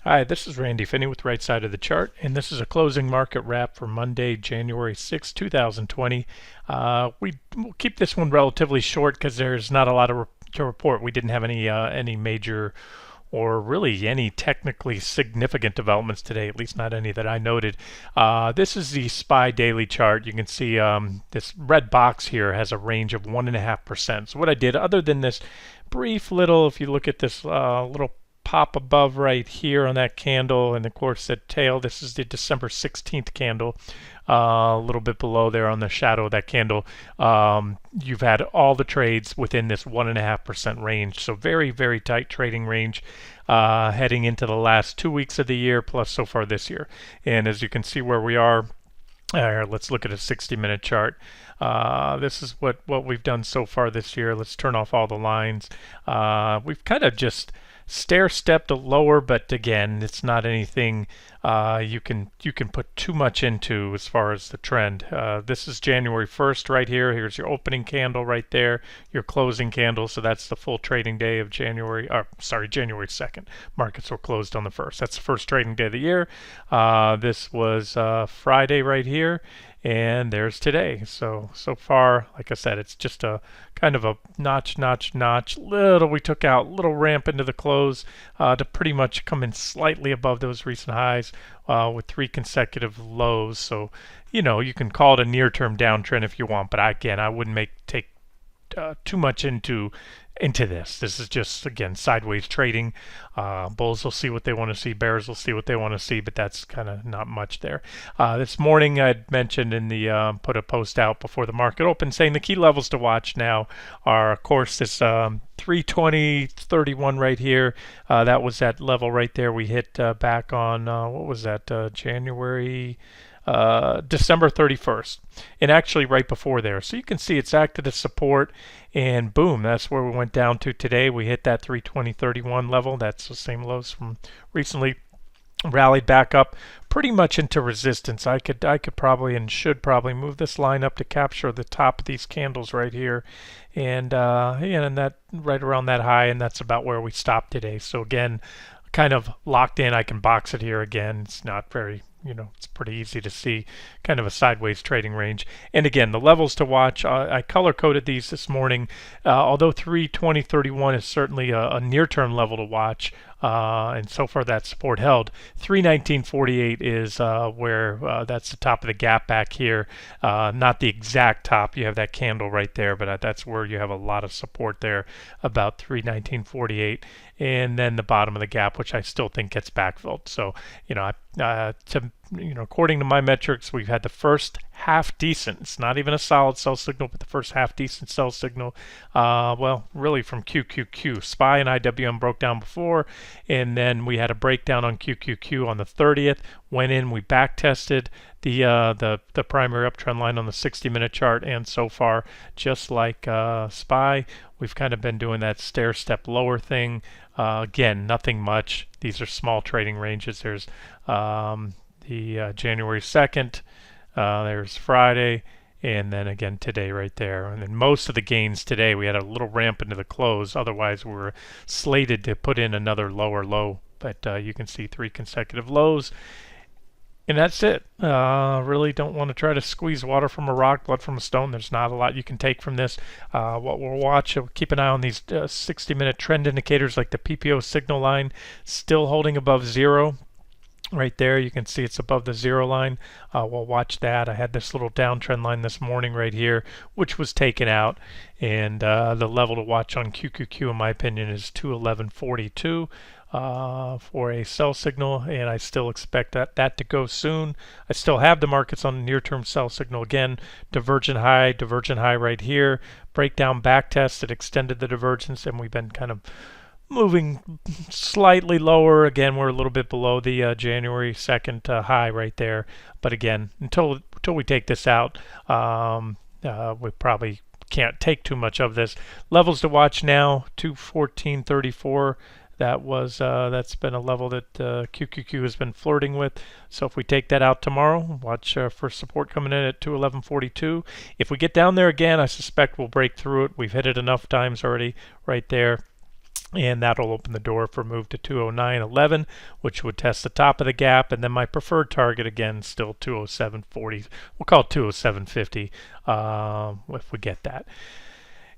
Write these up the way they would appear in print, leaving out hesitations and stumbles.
Hi, this is Randy Finney with Right Side of the Chart, and this is a closing market wrap for Monday, January 6, 2020. We'll keep this one relatively short because there's not a lot to report. We didn't have any major or really any technically significant developments today, at least not any that I noted. This is the SPY daily chart. You can see this red box here has a range of 1.5%. So what I did, other than this brief little, if you look at this little pop above right here on that candle, and of course the tail, this is the December 16th candle, a little bit below there on the shadow of that candle. You've had all the trades within this 1.5% range, so very, very tight trading range heading into the last 2 weeks of the year plus so far this year. And as you can see where we are, let's look at a 60-minute chart. This is what we've done so far this year. Let's turn off all the lines. We've kind of just stair-stepped lower, but again, it's not anything you can put too much into as far as the trend. This is January 1st right here. Here's your opening candle right there, your closing candle. So that's the full trading day of January 2nd. Markets were closed on the 1st. That's the first trading day of the year. This was Friday right here. And there's today. So far, like I said, it's just a kind of a notch. We took out little ramp into the close to pretty much come in slightly above those recent highs with 3 consecutive lows. So, you can call it a near-term downtrend if you want, but I wouldn't take too much into this. This is just, again, sideways trading. Bulls will see what they want to see, bears will see what they want to see, but that's kind of not much there. This morning I'd mentioned in the put a post out before the market opened saying the key levels to watch now are, of course, this 320.31 right here. That was that level right there we hit back on what was that, December 31st, and actually right before there. So you can see it's acted as support, and boom, that's where we went down to today. We hit that 320.31 level. That's the same lows from recently. Rallied back up pretty much into resistance. I could probably and should probably move this line up to capture the top of these candles right here, and that right around that high, and that's about where we stopped today. So again, kind of locked in. I can box it here again. It's not very, it's pretty easy to see, kind of a sideways trading range. And again, the levels to watch, I color coded these this morning. Although 320.31 is certainly a near-term level to watch, and so far that support held. 319.48 is where that's the top of the gap back here. Not the exact top. You have that candle right there, but that's where you have a lot of support there, about 319.48. And then the bottom of the gap, which I still think gets backfilled. So, according to my metrics, we've had the first half decent. It's not even a solid sell signal, but the first half decent sell signal. Really from QQQ. SPY and IWM broke down before, and then we had a breakdown on QQQ on the 30th. Went in, we back tested the primary uptrend line on the 60-minute chart, and so far, just like SPY, we've kind of been doing that stair step lower thing. Again, nothing much. These are small trading ranges. There's the January 2nd, there's Friday, and then again today right there. And then most of the gains today, we had a little ramp into the close. Otherwise, we were slated to put in another lower low. But you can see 3 consecutive lows. And that's it. Really don't want to try to squeeze water from a rock, blood from a stone. There's not a lot you can take from this. What we'll watch, keep an eye on these 60-minute trend indicators like the PPO signal line, still holding above 0. Right there, you can see it's above the 0 line. We'll watch that. I had this little downtrend line this morning right here, which was taken out. And the level to watch on QQQ, in my opinion, is 211.42. For a sell signal, and I still expect that to go soon. I still have the markets on a near-term sell signal. Again, divergent high right here, breakdown back test that extended the divergence, and we've been kind of moving slightly lower. Again, we're a little bit below the January 2nd high right there, but again, until we take this out, we probably can't take too much of this. Levels to watch now, 214.34. That's been a level that QQQ has been flirting with. So if we take that out tomorrow, watch for support coming in at 211.42. If we get down there again, I suspect we'll break through it. We've hit it enough times already right there. and that'll open the door for a move to 209.11, which would test the top of the gap. And then my preferred target again, still 207.40. We'll call it 207.50 if we get that.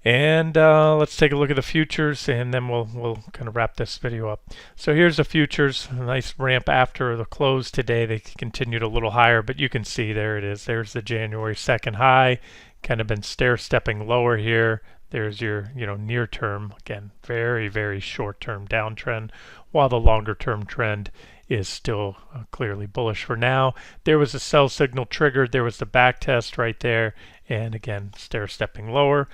And let's take a look at the futures, and then we'll kind of wrap this video up. So here's the futures, a nice ramp after the close today. They continued a little higher, but you can see there it is. There's the January 2nd high, kind of been stair-stepping lower here. There's your near term, again, very, very short-term downtrend, while the longer-term trend is still clearly bullish for now. There was a sell signal triggered. There was the back test right there, and again, stair-stepping lower.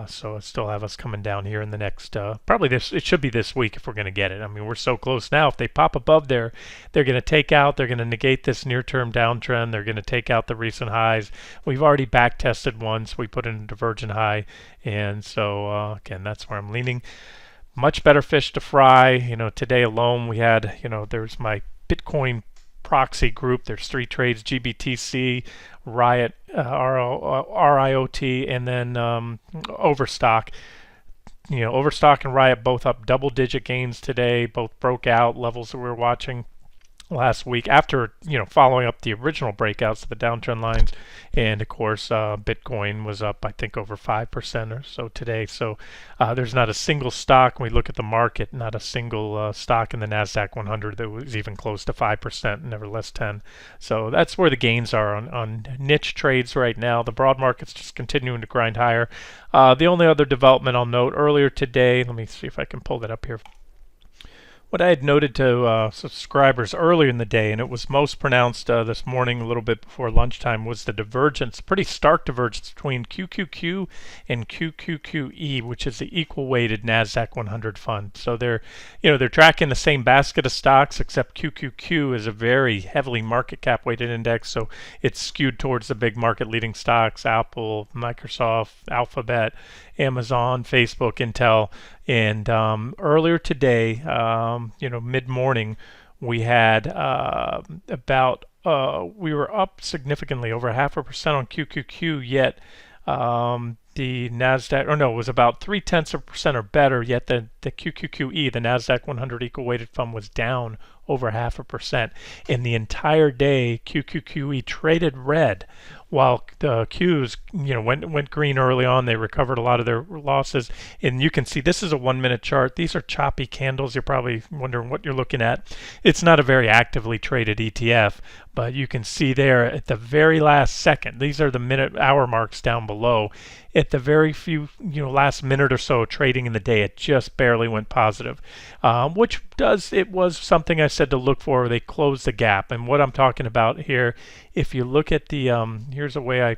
So I still have us coming down here in the next, probably it should be this week if we're going to get it. I mean, we're so close now. If they pop above there, they're going to negate this near-term downtrend. They're going to take out the recent highs. We've already back tested once. We put in a divergent high. And so, again, that's where I'm leaning. Much better fish to fry. Today alone we had, there's my Bitcoin proxy group. There's 3 trades: GBTC, Riot, RIOT, and then Overstock. Overstock and Riot both up double-digit gains today. Both broke out levels that we were watching last week after following up the original breakouts of the downtrend lines. And of course Bitcoin was up, I think, over 5% or so today. So there's not a single stock, when we look at the market, not a single stock in the NASDAQ 100 that was even close to 5%, nevertheless 10. So that's where the gains are on niche trades right now. The broad market's just continuing to grind higher. The only other development I'll note, earlier today, let me see if I can pull that up here. What I had noted to subscribers earlier in the day, and it was most pronounced this morning a little bit before lunchtime, was the divergence, pretty stark divergence between QQQ and QQQE, which is the equal weighted NASDAQ 100 fund. So they're tracking the same basket of stocks, except QQQ is a very heavily market cap weighted index, so it's skewed towards the big market leading stocks: Apple, Microsoft, Alphabet, Amazon, Facebook, Intel. And earlier today, mid-morning, we had we were up significantly, over 0.5% on QQQ, yet the NASDAQ, it was about 0.3% or better, yet the QQQE, the NASDAQ 100 equal weighted fund, was down over 0.5%. In the entire day, QQQE traded red, while the Qs, went green early on. They recovered a lot of their losses. And you can see this is a 1-minute chart. These are choppy candles. You're probably wondering what you're looking at. It's not a very actively traded ETF, but you can see there at the very last second, these are the minute hour marks down below. At the very few, last minute or so trading in the day, it just barely went positive, it was something I said to look for. They closed the gap. And what I'm talking about here, if you look at the, here's a way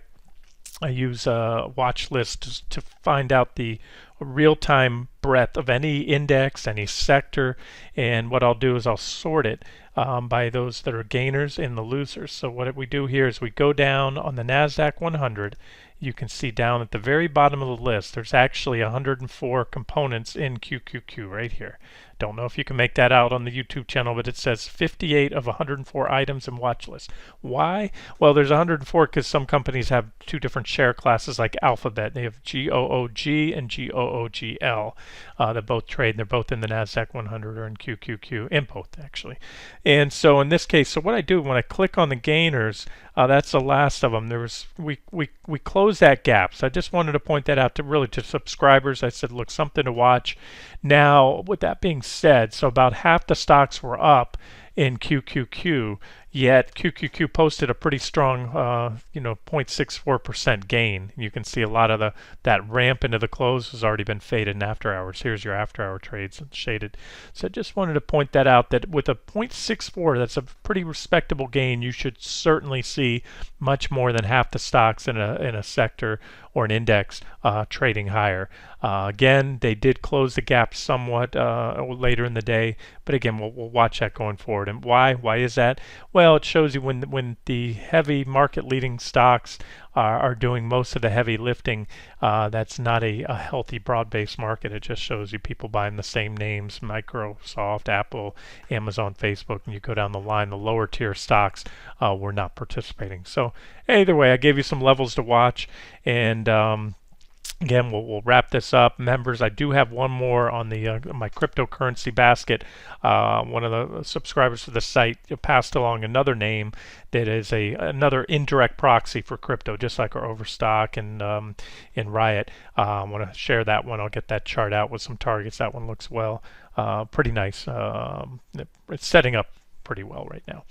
I use a watch list to find out the real-time breadth of any index, any sector, and what I'll do is I'll sort it by those that are gainers and the losers. So what we do here is we go down on the NASDAQ 100. You can see down at the very bottom of the list, there's actually 104 components in QQQ right here. Don't know if you can make that out on the YouTube channel, but it says 58 of 104 items in watch list. Why? Well, there's 104 because some companies have 2 different share classes, like Alphabet. They have GOOG and GOOGL that both trade. They're both in the NASDAQ 100 or in QQQ, in both actually. And so in this case, so what I do when I click on the gainers, that's the last of them. We closed that gap. So I just wanted to point that out to subscribers. I said, look, something to watch. Now, with that being said, so about half the stocks were up in QQQ, yet QQQ posted a pretty strong 0.64% gain. You can see a lot of that ramp into the close has already been faded in after hours. Here's your after hour trades shaded. So I just wanted to point that out, that with a 0.64, that's a pretty respectable gain. You should certainly see much more than half the stocks in a sector or an index trading higher. Again, they did close the gap somewhat later in the day, but again, we'll watch that going forward. And why? Why is that? Well, it shows you when the heavy market leading stocks are doing most of the heavy lifting, that's not a healthy broad-based market. It just shows you people buying the same names: Microsoft, Apple, Amazon, Facebook, and you go down the line, the lower tier stocks were not participating. So either way, I gave you some levels to watch, and Again, we'll wrap this up. Members, I do have one more on the my cryptocurrency basket. One of the subscribers to the site passed along another name that is another indirect proxy for crypto, just like our Overstock and in Riot. I want to share that one. I'll get that chart out with some targets. That one looks pretty nice. It's setting up pretty well right now.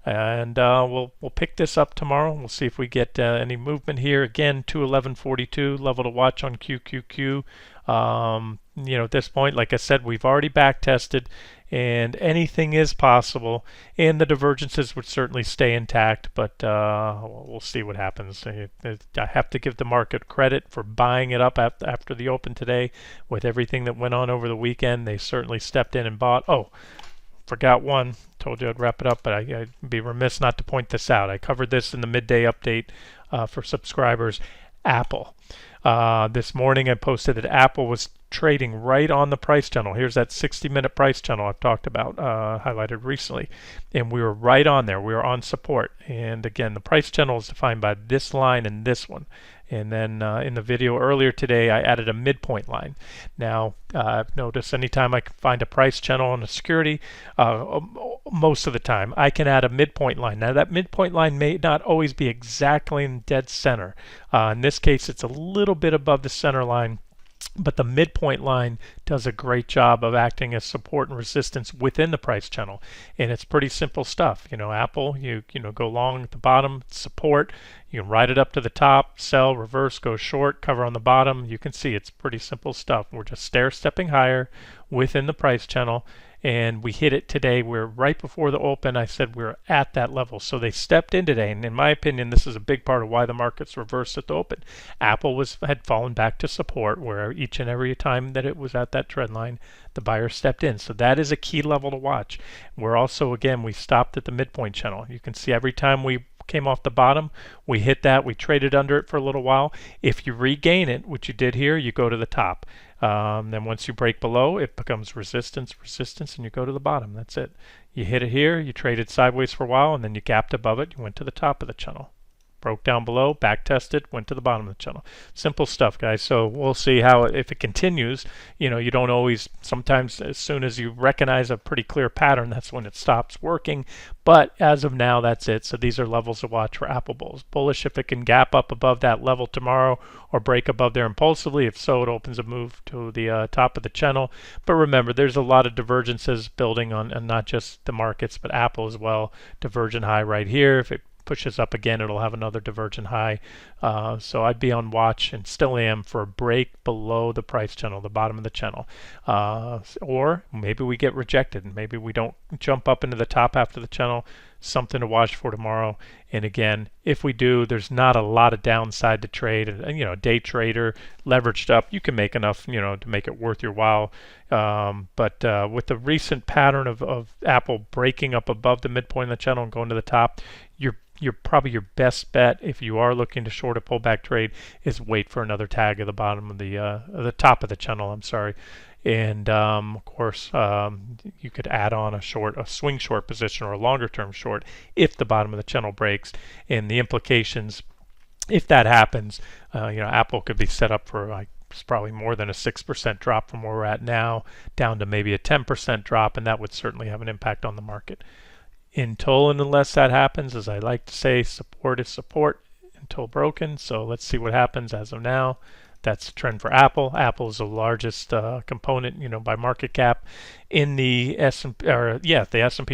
And we'll pick this up tomorrow. We'll see if we get any movement here. Again, 211.42 level to watch on QQQ. At this point, like I said, we've already back tested, and anything is possible. And the divergences would certainly stay intact, but we'll see what happens. I have to give the market credit for buying it up after the open today. With everything that went on over the weekend, they certainly stepped in and bought. Oh, forgot one. Told you I'd wrap it up, but I'd be remiss not to point this out. I covered this in the midday update for subscribers. Apple. This morning I posted that Apple was trading right on the price channel. Here's that 60-minute price channel I've talked about, highlighted recently. And we were right on there. We were on support. And again, the price channel is defined by this line and this one. And then in the video earlier today, I added a midpoint line. Now, notice anytime I find a price channel on a security, most of the time, I can add a midpoint line. Now, that midpoint line may not always be exactly in dead center. In this case, it's a little bit above the center line. But the midpoint line does a great job of acting as support and resistance within the price channel, and it's pretty simple stuff. Apple, you go long at the bottom, support. You can ride it up to the top, sell, reverse, go short, cover on the bottom. You can see it's pretty simple stuff. We're just stair stepping higher within the price channel, and we hit it today. We're right before the open. I said we're at that level, so they stepped in today, and in my opinion, this is a big part of why the market's reversed at the open. Apple had fallen back to support, where each and every time that it was at that trend line, the buyer stepped in. So that is a key level to watch. We're also, again, we stopped at the midpoint channel. You can see every time we came off the bottom, we hit that, we traded under it for a little while. If you regain it, which you did here, you go to the top. Then once you break below, it becomes resistance, and you go to the bottom. That's it. You hit it here, you traded sideways for a while, and then you gapped above it, you went to the top of the channel. Broke down below, back tested, went to the bottom of the channel. Simple stuff, guys. So we'll see how, if it continues, you don't always, sometimes as soon as you recognize a pretty clear pattern, that's when it stops working. But as of now, that's it. So these are levels to watch for Apple bulls. Bullish if it can gap up above that level tomorrow or break above there impulsively. If so, it opens a move to the top of the channel. But remember, there's a lot of divergences building on, and not just the markets, but Apple as well. Divergent high right here. If it pushes up again, it'll have another divergent high. So I'd be on watch, and still am, for a break below the price channel, the bottom of the channel. Or maybe we get rejected, and maybe we don't jump up into the top after the channel. Something to watch for tomorrow. And again, if we do, there's not a lot of downside to trade. And a day trader, leveraged up, you can make enough, to make it worth your while. But with the recent pattern of Apple breaking up above the midpoint of the channel and going to the top, you're probably your best bet, if you are looking to short a pullback trade, is wait for another tag at the bottom of the top of the channel. I'm sorry. And of course, you could add on a swing short position or a longer term short if the bottom of the channel breaks. And the implications, if that happens, Apple could be set up for it's probably more than a 6% drop from where we're at now, down to maybe a 10% drop, and that would certainly have an impact on the market. Until and unless that happens, as I like to say, support is support until broken. So let's see what happens. As of now, that's the trend for Apple. Apple is the largest component, by market cap in the S&P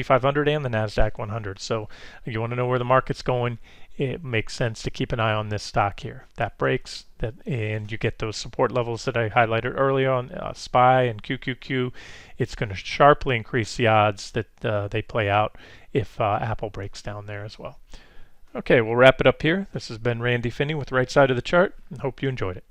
500 and the Nasdaq 100. So if you want to know where the market's going, it makes sense to keep an eye on this stock here. That breaks, and you get those support levels that I highlighted earlier on SPY and QQQ. It's going to sharply increase the odds that they play out if Apple breaks down there as well. Okay, we'll wrap it up here. This has been Randy Finney with Right Side of the Chart, and hope you enjoyed it.